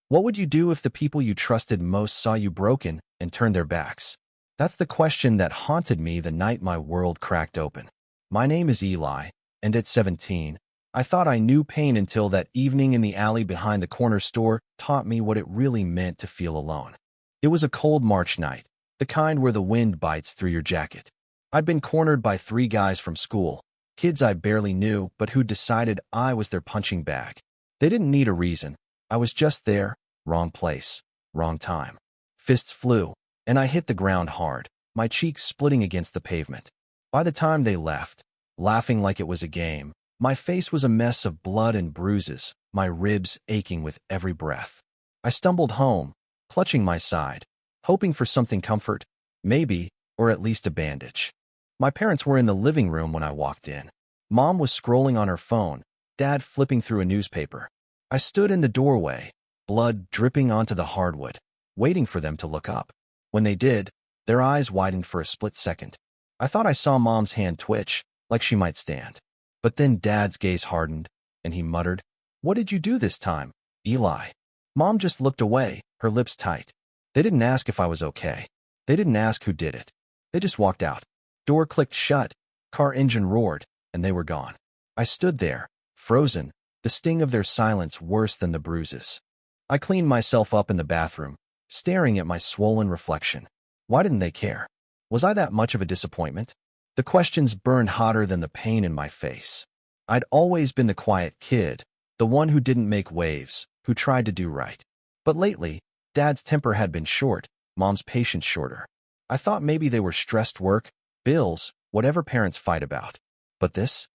What would you do if the people you trusted most saw you broken and turned their backs? That's the question that haunted me the night my world cracked open. My name is Eli, and at 17, I thought I knew pain until that evening in the alley behind the corner store taught me what it really meant to feel alone. It was a cold March night, the kind where the wind bites through your jacket. I'd been cornered by 3 guys from school, kids I barely knew but who decided I was their punching bag. They didn't need a reason. I was just there, wrong place, wrong time. Fists flew, and I hit the ground hard, my cheeks splitting against the pavement. By the time they left, laughing like it was a game, my face was a mess of blood and bruises, my ribs aching with every breath. I stumbled home, clutching my side, hoping for something comfort, maybe, or at least a bandage. My parents were in the living room when I walked in. Mom was scrolling on her phone, Dad flipping through a newspaper. I stood in the doorway, blood dripping onto the hardwood, waiting for them to look up. When they did, their eyes widened for a split second. I thought I saw Mom's hand twitch, like she might stand. But then Dad's gaze hardened, and he muttered, "What did you do this time, Eli?" Mom just looked away, her lips tight. They didn't ask if I was okay. They didn't ask who did it. They just walked out. Door clicked shut, car engine roared, and they were gone. I stood there, frozen, the sting of their silence worse than the bruises. I cleaned myself up in the bathroom, staring at my swollen reflection. Why didn't they care? Was I that much of a disappointment? The questions burned hotter than the pain in my face. I'd always been the quiet kid, the one who didn't make waves, who tried to do right. But lately, Dad's temper had been short, Mom's patience shorter. I thought maybe they were stressed work, bills, whatever parents fight about. But this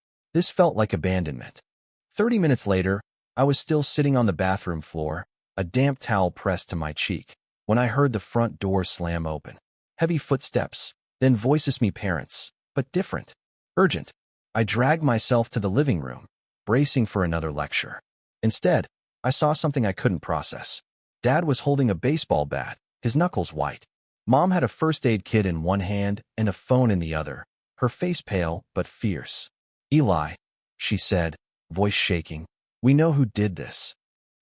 felt like abandonment. 30 minutes later, I was still sitting on the bathroom floor, a damp towel pressed to my cheek, when I heard the front door slam open. Heavy footsteps, then voices me parents, but different, urgent. I dragged myself to the living room, bracing for another lecture. Instead, I saw something I couldn't process. Dad was holding a baseball bat, his knuckles white. Mom had a first aid kit in one hand and a phone in the other, her face pale but fierce. "Eli," she said, voice shaking, "we know who did this."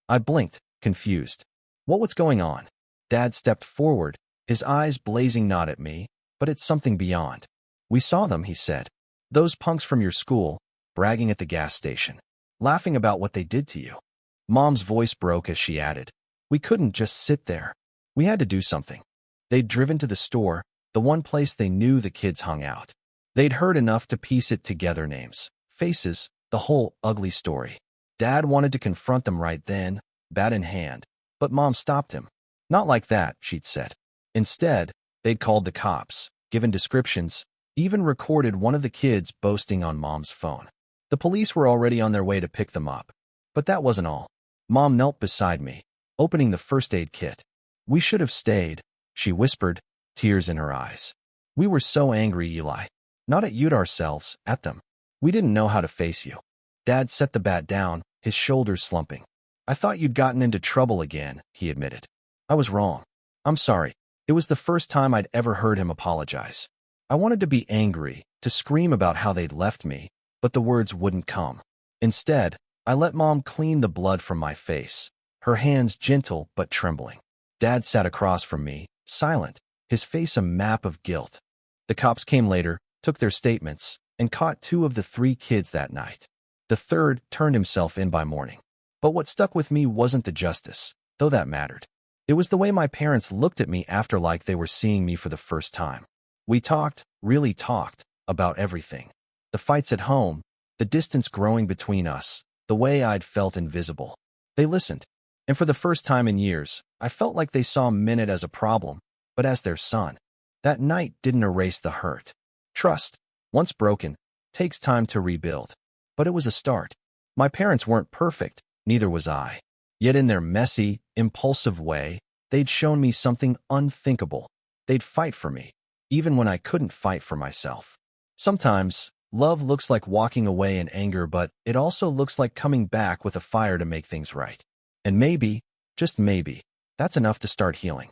I blinked, confused. What was going on? Dad stepped forward, his eyes blazing not at me, but at something beyond. "We saw them," he said. "Those punks from your school, bragging at the gas station, laughing about what they did to you." Mom's voice broke as she added, "We couldn't just sit there. We had to do something." They'd driven to the store, the one place they knew the kids hung out. They'd heard enough to piece it together, names, faces, the whole ugly story. Dad wanted to confront them right then, bat in hand, but Mom stopped him. "Not like that," she'd said. Instead, they'd called the cops, given descriptions, even recorded one of the kids boasting on Mom's phone. The police were already on their way to pick them up. But that wasn't all. Mom knelt beside me, opening the first aid kit. "We should have stayed," she whispered, tears in her eyes. "We were so angry, Eli. Not at you, ourselves, at them. We didn't know how to face you." Dad set the bat down, his shoulders slumping. "I thought you'd gotten into trouble again," he admitted. "I was wrong. I'm sorry." It was the first time I'd ever heard him apologize. I wanted to be angry, to scream about how they'd left me, but the words wouldn't come. Instead, I let Mom clean the blood from my face, her hands gentle but trembling. Dad sat across from me, silent, his face a map of guilt. The cops came later, took their statements, and caught 2 of the 3 kids that night. The third turned himself in by morning. But what stuck with me wasn't the justice, though that mattered. It was the way my parents looked at me after, like they were seeing me for the first time. We talked, really talked, about everything. The fights at home, the distance growing between us, the way I'd felt invisible. They listened, and for the first time in years, I felt like they saw Minute as a problem, but as their son. That night didn't erase the hurt. Trust, once broken, takes time to rebuild. But it was a start. My parents weren't perfect, neither was I. Yet in their messy, impulsive way, they'd shown me something unthinkable. They'd fight for me, even when I couldn't fight for myself. Sometimes, love looks like walking away in anger, but it also looks like coming back with a fire to make things right. And maybe, just maybe, that's enough to start healing.